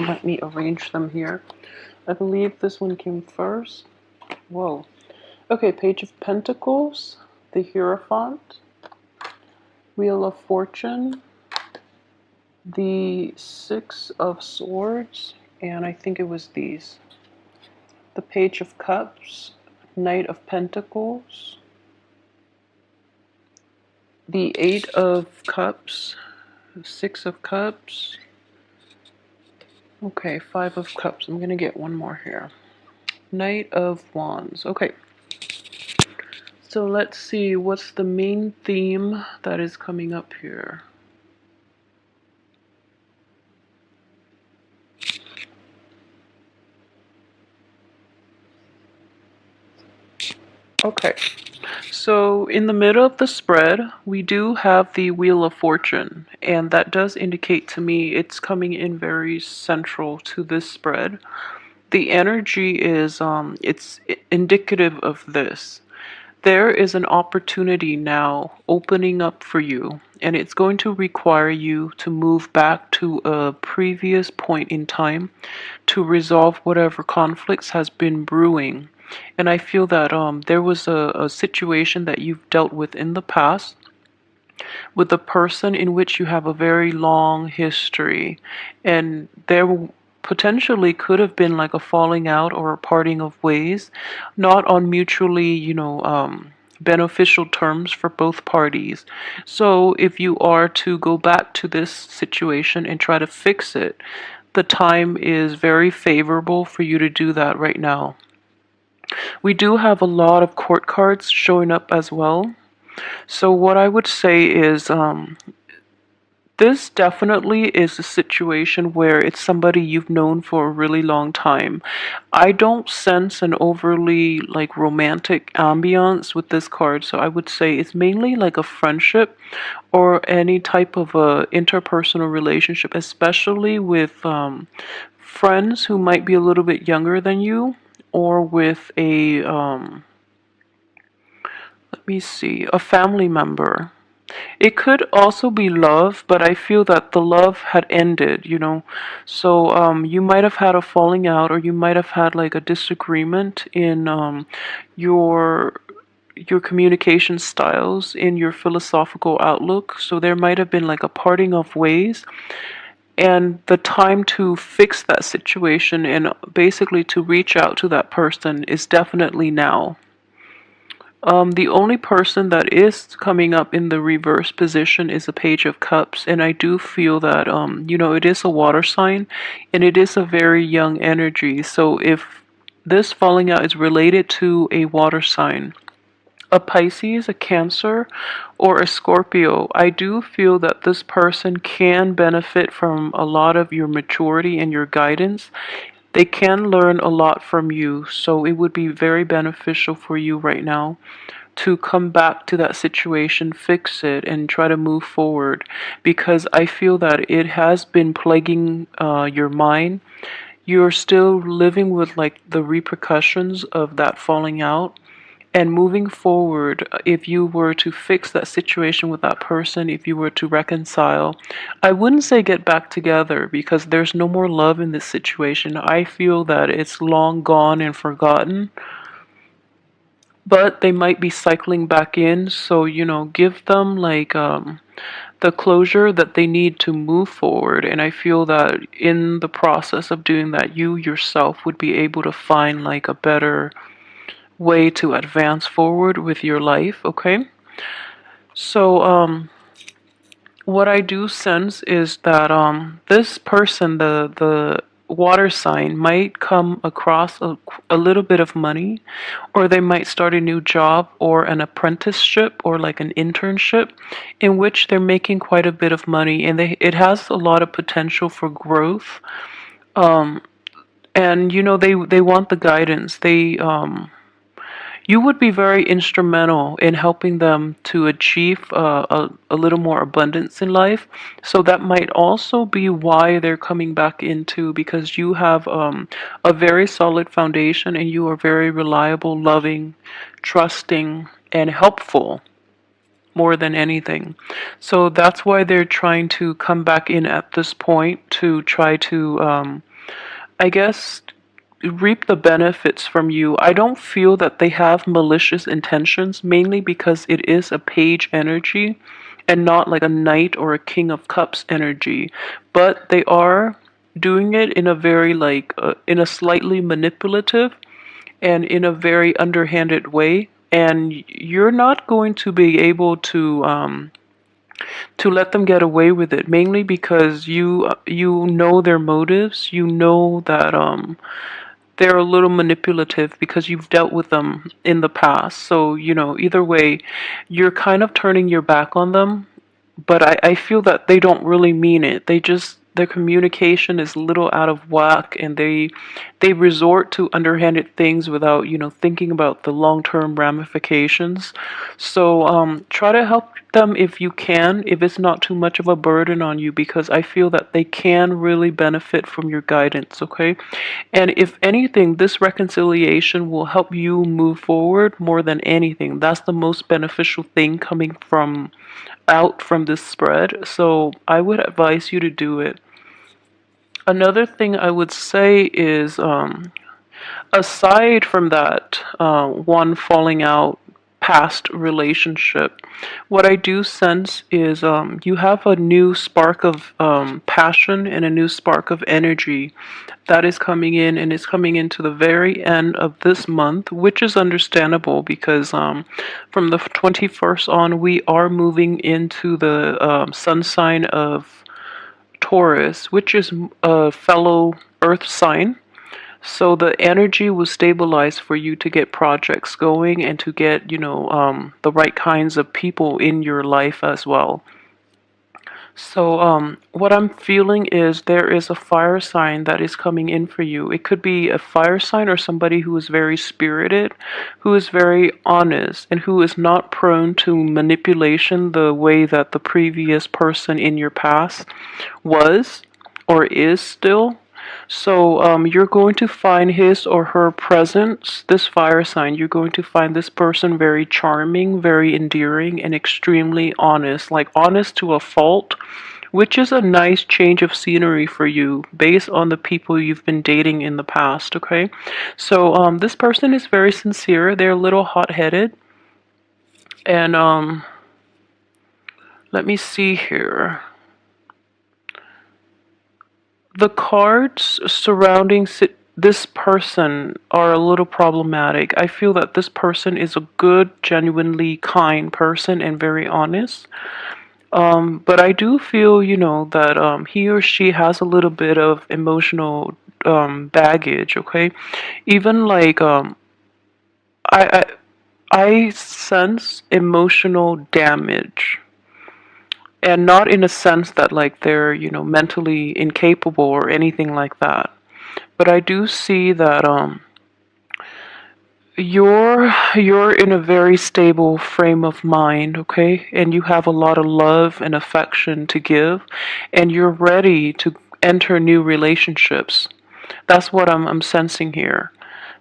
Let me arrange them here. I believe this one came first. Whoa. Okay, Page of Pentacles, the Hierophant, Wheel of Fortune, the Six of Swords, and I think it was these. The Page of Cups, Knight of Pentacles, the Eight of Cups, Six of Cups. Okay, Five of Cups. I'm gonna get one more here. Knight of Wands. Okay. So let's see what's the main theme that is coming up here. Okay. So in the middle of the spread, we do have the Wheel of Fortune, and that does indicate to me it's coming in very central to this spread. The energy is it's indicative of this. There is an opportunity now opening up for you, and it's going to require you to move back to a previous point in time to resolve whatever conflicts has been brewing. And I feel that there was a situation that you've dealt with in the past with a person in which you have a very long history, and there potentially could have been like a falling out or a parting of ways, not on mutually, beneficial terms for both parties. So if you are to go back to this situation and try to fix it, the time is very favorable for you to do that right now. We do have a lot of court cards showing up as well. So what I would say is this definitely is a situation where it's somebody you've known for a really long time. I don't sense an overly like romantic ambiance with this card, so I would say it's mainly like a friendship or any type of a interpersonal relationship, especially with friends who might be a little bit younger than you, or with a let me see, a family member. It could also be love, but I feel that the love had ended. So you might have had a falling out, or you might have had like a disagreement in your your communication styles, in your philosophical outlook. So there might have been like a parting of ways, and the time to fix that situation and basically to reach out to that person is definitely now. The only person that is coming up in the reverse position is a Page of Cups, and I do feel that it is a water sign, and it is a very young energy. So if this falling out is related to a water sign, a Pisces, a Cancer, or a Scorpio, I do feel that this person can benefit from a lot of your maturity and your guidance. They can learn a lot from you, so it would be very beneficial for you right now to come back to that situation, fix it, and try to move forward, because I feel that it has been plaguing your mind. You're still living with like the repercussions of that falling out. And moving forward, if you were to fix that situation with that person, if you were to reconcile, I wouldn't say get back together because there's no more love in this situation. I feel that it's long gone and forgotten, but they might be cycling back in. So, give them like the closure that they need to move forward. And I feel that in the process of doing that, you yourself would be able to find like a better way to advance forward with your life, okay? So, what I do sense is that this person, the water sign, might come across a little bit of money, or they might start a new job or an apprenticeship or like an internship in which they're making quite a bit of money, and it has a lot of potential for growth. Um, and they want the guidance. You would be very instrumental in helping them to achieve a little more abundance in life. So that might also be why they're coming back into, because you have a very solid foundation, and you are very reliable, loving, trusting, and helpful more than anything. So that's why they're trying to come back in at this point to try to I guess, reap the benefits from you. I don't feel that they have malicious intentions, mainly because it is a page energy and not like a knight or a king of cups energy. But they are doing it in a very in a slightly manipulative and in a very underhanded way. And you're not going to be able to let them get away with it, mainly because you know their motives. You know that they're a little manipulative because you've dealt with them in the past. So, either way, you're kind of turning your back on them, but I feel that they don't really mean it. Their communication is a little out of whack, and they resort to underhanded things without, thinking about the long-term ramifications. So try to help them if you can, if it's not too much of a burden on you, because I feel that they can really benefit from your guidance, okay? And if anything, this reconciliation will help you move forward more than anything. That's the most beneficial thing coming out from this spread. So I would advise you to do it. Another thing I would say is, aside from that, one falling out past relationship, what I do sense is you have a new spark of passion and a new spark of energy that is coming in, and it's coming into the very end of this month, which is understandable because from the 21st on, we are moving into the sun sign of Taurus, which is a fellow earth sign. So the energy will stabilize for you to get projects going and to get, the right kinds of people in your life as well. So, what I'm feeling is there is a fire sign that is coming in for you. It could be a fire sign or somebody who is very spirited, who is very honest, and who is not prone to manipulation the way that the previous person in your past was or is still. So you're going to find his or her presence, this fire sign, you're going to find this person very charming, very endearing, and extremely honest, like honest to a fault, which is a nice change of scenery for you based on the people you've been dating in the past, okay? So this person is very sincere. They're a little hot-headed. And let me see here. The cards surrounding this person are a little problematic. I feel that this person is a good, genuinely kind person and very honest. But I do feel, that he or she has a little bit of emotional baggage, okay? Even like I, I sense emotional damage, and not in a sense that like they're mentally incapable or anything like that, but I do see that you're in a very stable frame of mind, okay, and you have a lot of love and affection to give, and you're ready to enter new relationships. That's what I'm sensing here.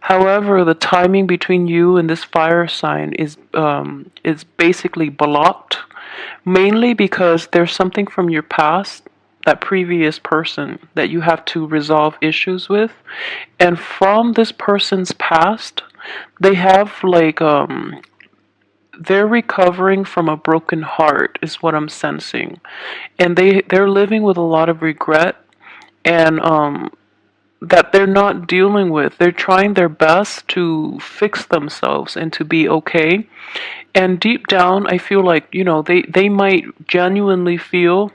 However, the timing between you and this fire sign is basically blocked, mainly because there's something from your past, that previous person, that you have to resolve issues with. And from this person's past, they have they're recovering from a broken heart, is what I'm sensing. And they're living with a lot of regret, and that they're not dealing with. They're trying their best to fix themselves and to be okay. And deep down, I feel like, they might genuinely feel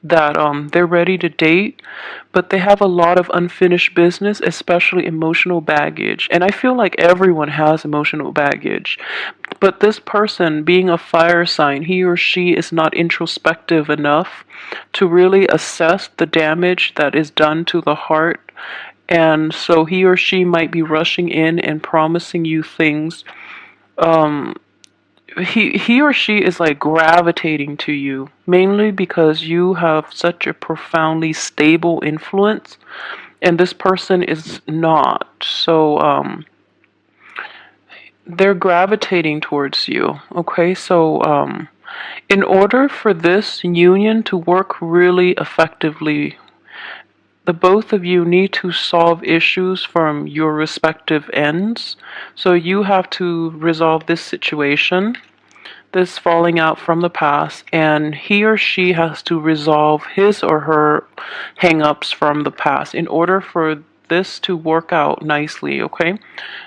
that they're ready to date, but they have a lot of unfinished business, especially emotional baggage. And I feel like everyone has emotional baggage. But this person, being a fire sign, he or she is not introspective enough to really assess the damage that is done to the heart. And so he or she might be rushing in and promising you things. He or she is like gravitating to you, mainly because you have such a profoundly stable influence, and this person is not. So they're gravitating towards you, okay? So in order for this union to work really effectively, the both of you need to solve issues from your respective ends. So you have to resolve this situation, this falling out from the past, and he or she has to resolve his or her hang-ups from the past in order for this to work out nicely, okay?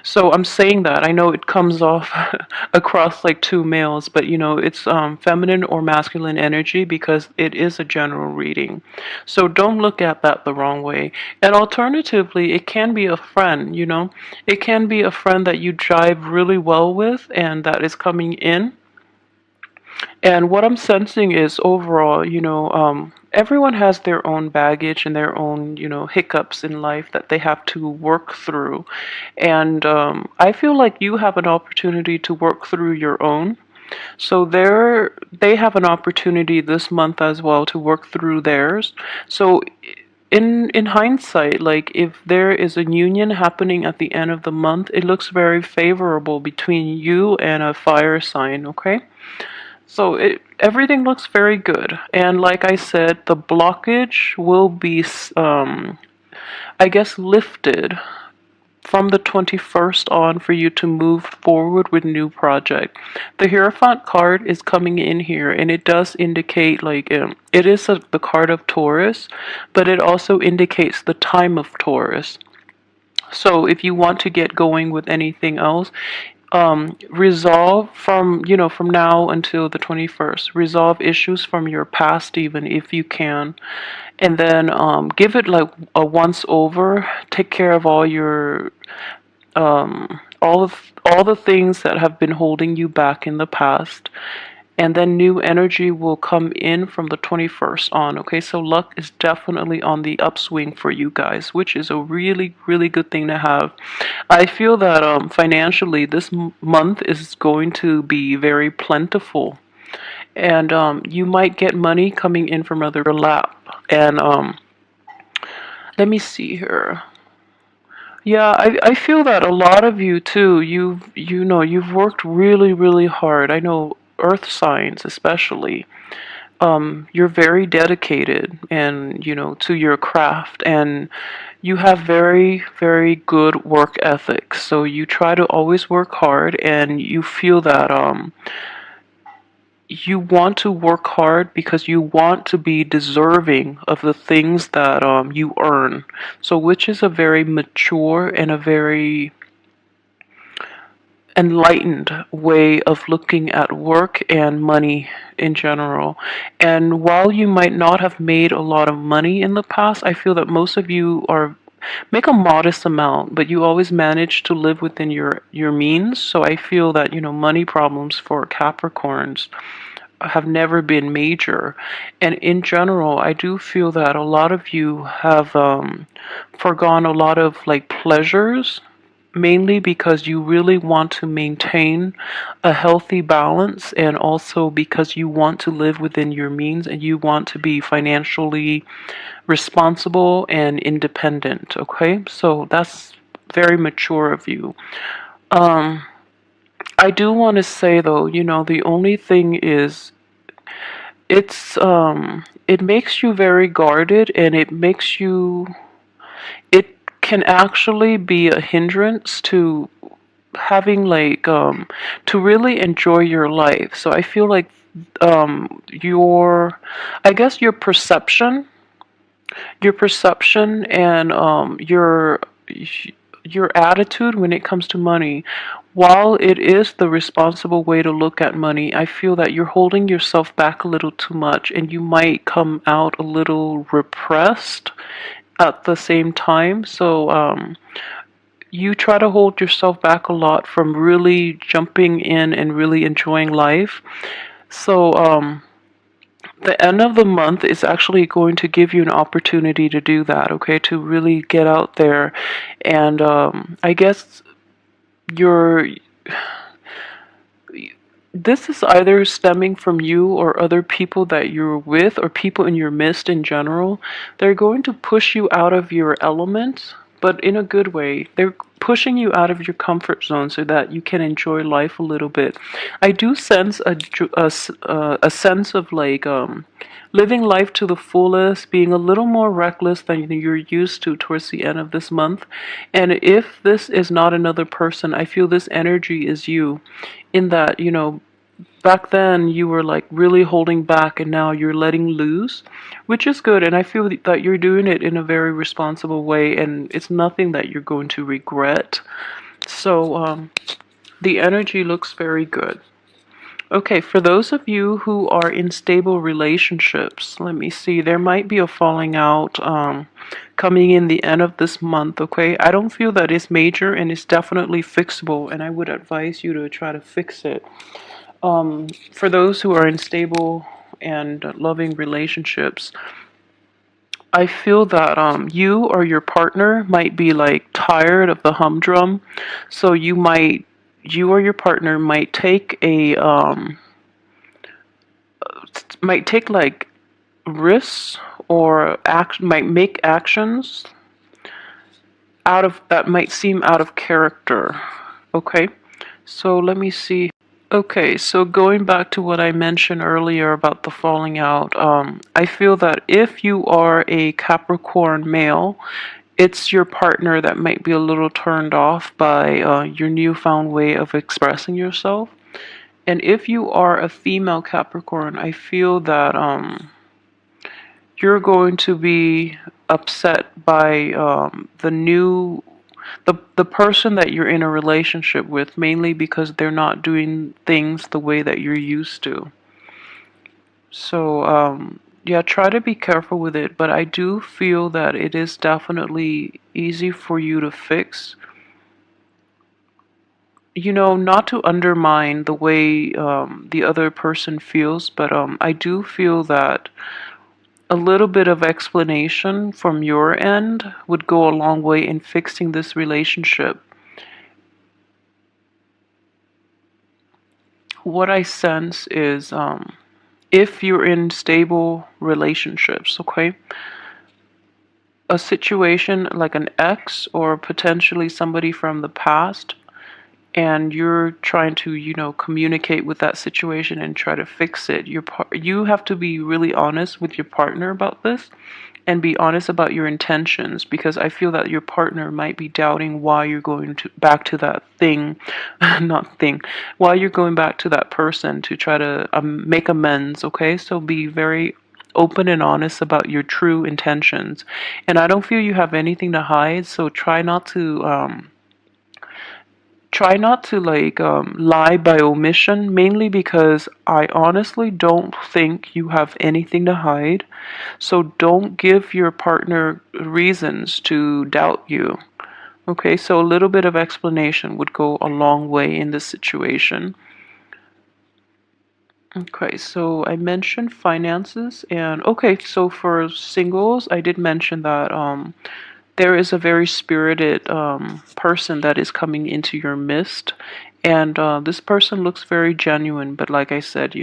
So I'm saying that. I know it comes off across like two males, but it's feminine or masculine energy because it is a general reading. So don't look at that the wrong way. And alternatively, it can be a friend, it can be a friend that you jive really well with and that is coming in. And what I'm sensing is overall, everyone has their own baggage and their own, hiccups in life that they have to work through. And I feel like you have an opportunity to work through your own. So they have an opportunity this month as well to work through theirs. So in hindsight, like if there is a union happening at the end of the month, it looks very favorable between you and a fire sign, okay? So everything looks very good. And like I said, the blockage will be, I guess, lifted from the 21st on for you to move forward with new project. The Hierophant card is coming in here, and it does indicate like it is the card of Taurus, but it also indicates the time of Taurus. So if you want to get going with anything else, resolve from now until the 21st, resolve issues from your past even if you can, and then give it like a once over, take care of all your all the things that have been holding you back in the past, and then new energy will come in from the 21st on. Okay, so luck is definitely on the upswing for you guys, which is a really, really good thing to have. I feel that financially this month is going to be very plentiful, and you might get money coming in from other lap. And let me see here. Yeah, I feel that a lot of you too, you've worked really, really hard. I know earth signs especially. You're very dedicated and to your craft, and you have very, very good work ethics. So you try to always work hard, and you feel that you want to work hard because you want to be deserving of the things that you earn. So which is a very mature and a very enlightened way of looking at work and money in general. And while you might not have made a lot of money in the past, I feel that most of you are make a modest amount, but you always manage to live within your means. So I feel that money problems for Capricorns have never been major. And in general, I do feel that a lot of you have forgone a lot of like pleasures, mainly because you really want to maintain a healthy balance, and also because you want to live within your means and you want to be financially responsible and independent. Okay, so that's very mature of you. I do want to say though, the only thing is it makes you very guarded, and it can actually be a hindrance to having like to really enjoy your life. So I feel like your I guess your perception and your attitude when it comes to money, while it is the responsible way to look at money, I feel that you're holding yourself back a little too much, and you might come out a little repressed at the same time. So you try to hold yourself back a lot from really jumping in and really enjoying life. So the end of the month is actually going to give you an opportunity to do that, okay? To really get out there. And I guess you're this is either stemming from you or other people that you're with or people in your midst in general. They're going to push you out of your element, but in a good way. They're pushing you out of your comfort zone so that you can enjoy life a little bit. I do sense a sense of like living life to the fullest, being a little more reckless than you're used to towards the end of this month. And if this is not another person, I feel this energy is you, in that, back then you were like really holding back and now you're letting loose, which is good. And I feel that you're doing it in a very responsible way and it's nothing that you're going to regret. So the energy looks very good. Okay, for those of you who are in stable relationships, let me see, there might be a falling out coming in the end of this month, okay? I don't feel that it's major and it's definitely fixable, and I would advise you to try to fix it. For those who are in stable and loving relationships, I feel that you or your partner might be like tired of the humdrum, so you or your partner might take like risks or might make actions out of that might seem out of character. Okay, so let me see. Okay, so going back to what I mentioned earlier about the falling out, I feel that if you are a Capricorn male, it's your partner that might be a little turned off by your newfound way of expressing yourself. And if you are a female Capricorn, I feel that you're going to be upset by the person that you're in a relationship with, mainly because they're not doing things the way that you're used to. So yeah, try to be careful with it, but I do feel that it is definitely easy for you to fix. Not to undermine the way the other person feels, but I do feel that a little bit of explanation from your end would go a long way in fixing this relationship. What I sense is if you're in stable relationships, okay, a situation like an ex or potentially somebody from the past, and you're trying to, communicate with that situation and try to fix it, you have to be really honest with your partner about this and be honest about your intentions, because I feel that your partner might be doubting why you're going to back to that thing, not thing, why you're going back to that person to try to make amends, okay? So be very open and honest about your true intentions. And I don't feel you have anything to hide, so try not to like lie by omission, mainly because I honestly don't think you have anything to hide. So don't give your partner reasons to doubt you. Okay, so a little bit of explanation would go a long way in this situation. Okay, so I mentioned finances, and okay, so for singles, I did mention that there is a very spirited person that is coming into your midst, and this person looks very genuine. But like I said,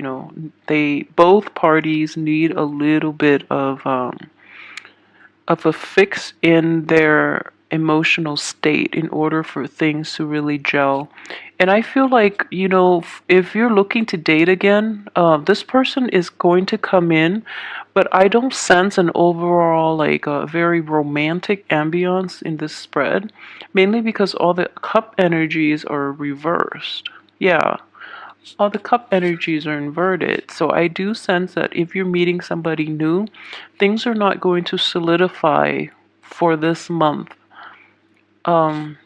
they both parties need a little bit of a fix in their emotional state in order for things to really gel. And I feel like, if you're looking to date again, this person is going to come in, but I don't sense an overall, like, a very romantic ambiance in this spread, mainly because all the cup energies are reversed. Yeah, all the cup energies are inverted. So I do sense that if you're meeting somebody new, things are not going to solidify for this month. Um,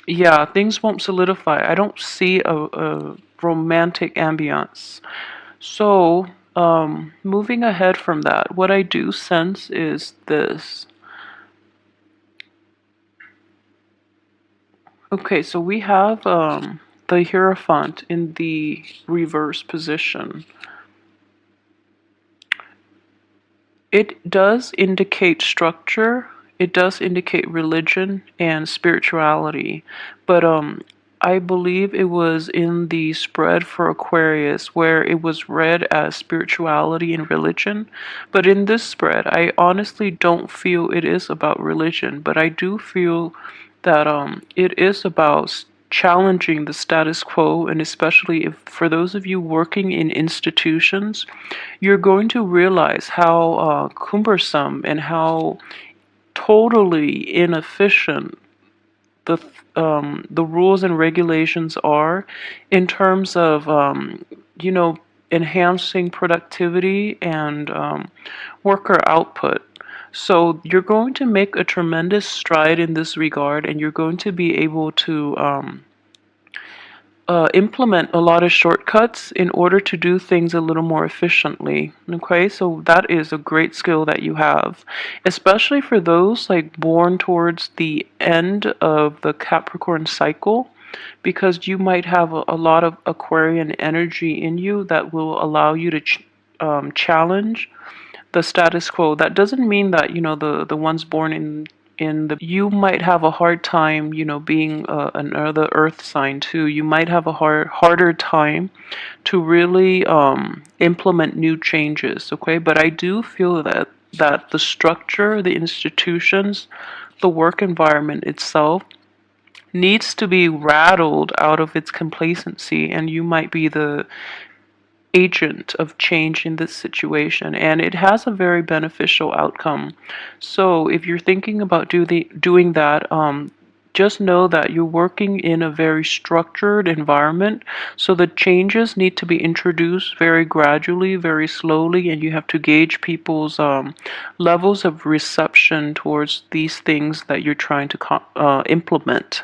yeah, things won't solidify. I don't see a romantic ambiance. So, moving ahead from that, what I do sense is this. Okay, so we have the Hierophant in the reverse position. It does indicate structure, it does indicate religion and spirituality, but I believe it was in the spread for Aquarius where it was read as spirituality and religion. But in this spread, I honestly don't feel it is about religion, but I do feel that it is about challenging the status quo, and especially if for those of you working in institutions, you're going to realize how cumbersome and how totally inefficient the the rules and regulations are in terms of you know enhancing productivity and worker output. So you're going to make a tremendous stride in this regard, and you're going to be able to implement a lot of shortcuts in order to do things a little more efficiently. Okay, so that is a great skill that you have, especially for those like born towards the end of the Capricorn cycle, because you might have a lot of Aquarian energy in you that will allow you to challenge the status quo. That doesn't mean that the ones born in the you might have a hard time being another earth sign too. You might have a harder time to really implement new changes. Okay, but I do feel that the structure, the institutions, the work environment itself needs to be rattled out of its complacency, and you might be the agent of change in this situation, and it has a very beneficial outcome. So if you're thinking about doing that, just know that you're working in a very structured environment, so the changes need to be introduced very gradually, very slowly, and you have to gauge people's levels of reception towards these things that you're trying to implement.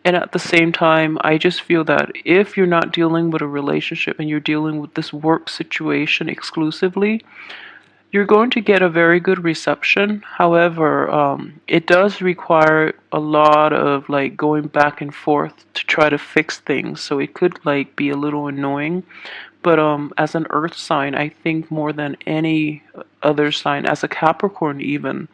And at the same time, I just feel that if you're not dealing with a relationship and you're dealing with this work situation exclusively, you're going to get a very good reception. However, it does require a lot of like going back and forth to try to fix things. So it could like be a little annoying. But as an earth sign, I think more than any other sign, as a Capricorn even,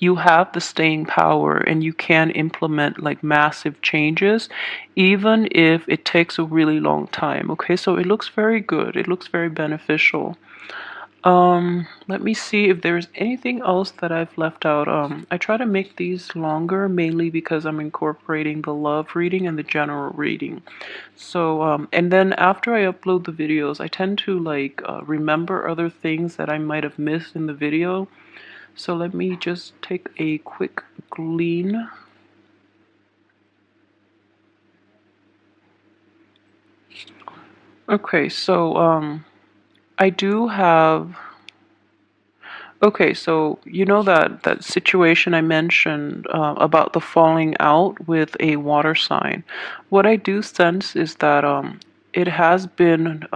you have the staying power and you can implement like massive changes even if it takes a really long time. Okay, so it looks very good, it looks very beneficial. Let me see if there's anything else that I've left out. I try to make these longer mainly because I'm incorporating the love reading and the general reading. So and then after I upload the videos, I tend to like remember other things that I might have missed in the video. So let me just take a quick glean. Okay, so I do have. Okay, so you know that situation I mentioned about the falling out with a water sign. What I do sense is that it has been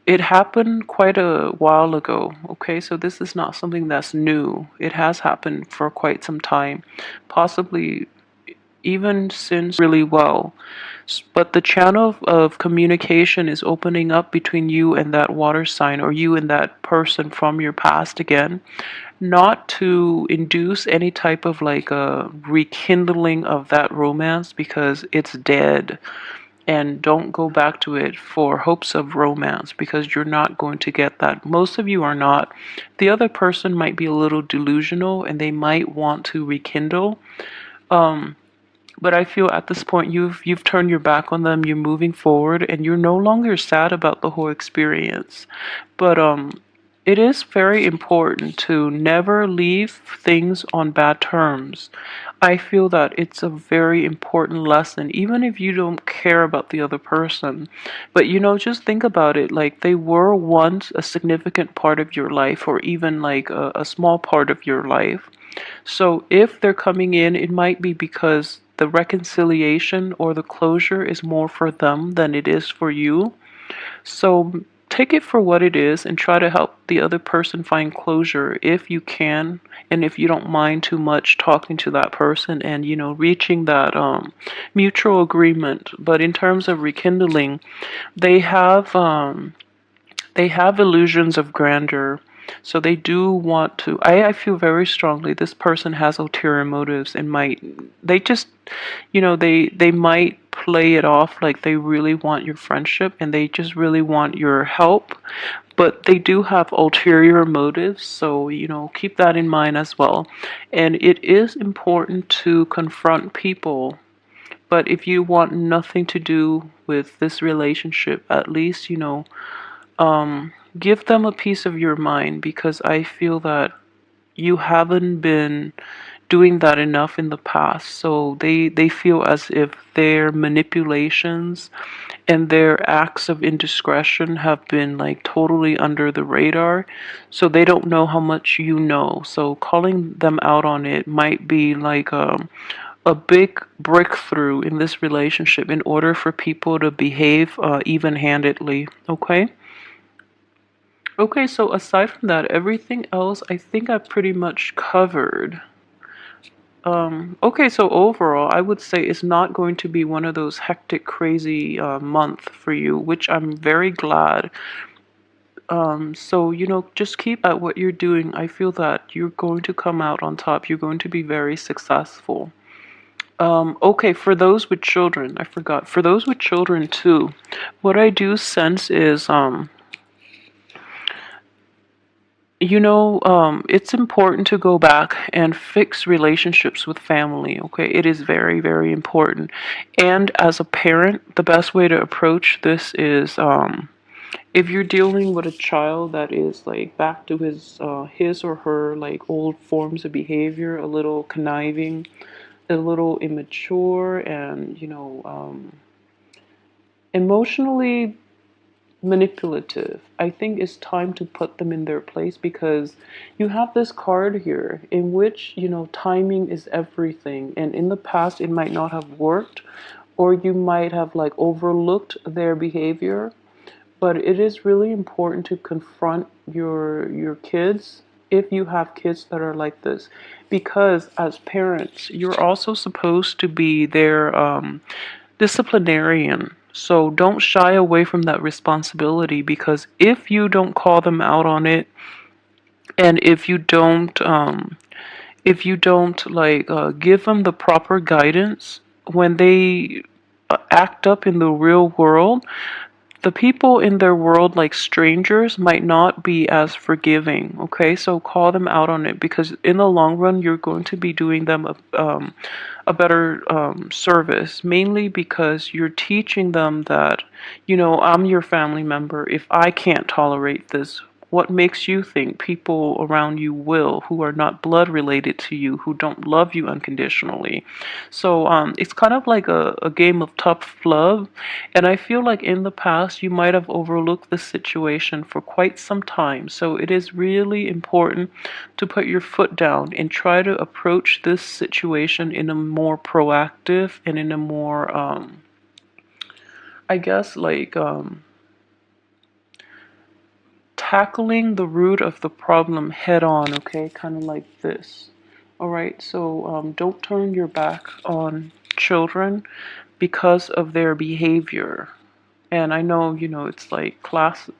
it happened quite a while ago. Okay, so this is not something that's new. It has happened for quite some time, possibly even since really well. But the channel of communication is opening up between you and that water sign, or you and that person from your past again, not to induce any type of like a rekindling of that romance because it's dead. And don't go back to it for hopes of romance because you're not going to get that. Most of you are not. The other person might be a little delusional and they might want to rekindle. But I feel at this point you've turned your back on them, you're moving forward, and you're no longer sad about the whole experience. But it is very important to never leave things on bad terms. I feel that it's a very important lesson, even if you don't care about the other person. But just think about it, like they were once a significant part of your life, or even like a small part of your life. So if they're coming in, it might be because the reconciliation or the closure is more for them than it is for you. So take it for what it is and try to help the other person find closure if you can, and if you don't mind too much talking to that person and reaching that mutual agreement. But in terms of rekindling, they have illusions of grandeur. So they do want to, I feel very strongly this person has ulterior motives and might, they just, they might play it off like they really want your friendship and they just really want your help, but they do have ulterior motives. So, keep that in mind as well. And it is important to confront people. But if you want nothing to do with this relationship, at least, give them a piece of your mind, because I feel that you haven't been doing that enough in the past. So they feel as if their manipulations and their acts of indiscretion have been like totally under the radar. So they don't know how much you know. So calling them out on it might be like a big breakthrough in this relationship in order for people to behave even-handedly. Okay? Okay, so aside from that, everything else I think I've pretty much covered. Okay, so overall, I would say it's not going to be one of those hectic, crazy month for you, which I'm very glad. So, just keep at what you're doing. I feel that you're going to come out on top. You're going to be very successful. Okay, for those with children, I forgot. For those with children too, what I do sense is, it's important to go back and fix relationships with family, okay? It is very, very important. And as a parent, the best way to approach this is, if you're dealing with a child that is like back to his or her like old forms of behavior, a little conniving, a little immature, and emotionally manipulative, I think it's time to put them in their place, because you have this card here in which, timing is everything. And in the past, it might not have worked, or you might have like overlooked their behavior. But it is really important to confront your kids if you have kids that are like this, because as parents, you're also supposed to be their disciplinarian. So don't shy away from that responsibility, because if you don't call them out on it, and if you don't like give them the proper guidance when they act up in the real world, the people in their world, like strangers, might not be as forgiving. Okay, so call them out on it, because in the long run, you're going to be doing them a better service, mainly because you're teaching them that, I'm your family member. If I can't tolerate this, what makes you think people around you will, who are not blood related to you, who don't love you unconditionally? So it's kind of like a game of tough love. And I feel like in the past, you might have overlooked this situation for quite some time. So it is really important to put your foot down and try to approach this situation in a more proactive and in a more, I guess, like, tackling the root of the problem head on, okay? Kind of like this. All right, so don't turn your back on children because of their behavior. And I know, it's like classic,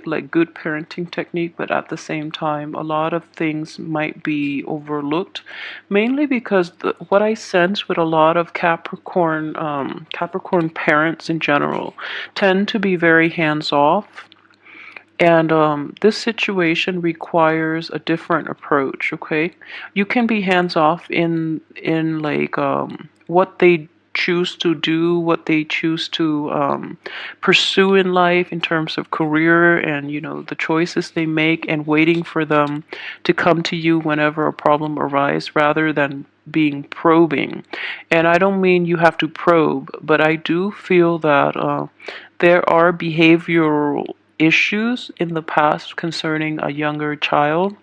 like good parenting technique, but at the same time, a lot of things might be overlooked, mainly because what I sense with a lot of Capricorn parents in general tend to be very hands off. And this situation requires a different approach, okay? You can be hands off in like what they choose to do, what they choose to pursue in life in terms of career, and the choices they make, and waiting for them to come to you whenever a problem arises, rather than being probing. And I don't mean you have to probe, but I do feel that there are behavioral issues in the past concerning a younger child,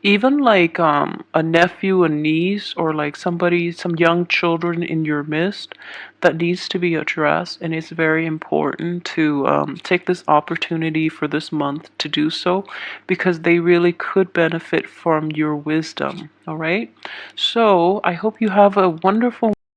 even like a nephew, a niece, or like some young children in your midst, that needs to be addressed. And it's very important to take this opportunity for this month to do so, because they really could benefit from your wisdom. All right, so I hope you have a wonderful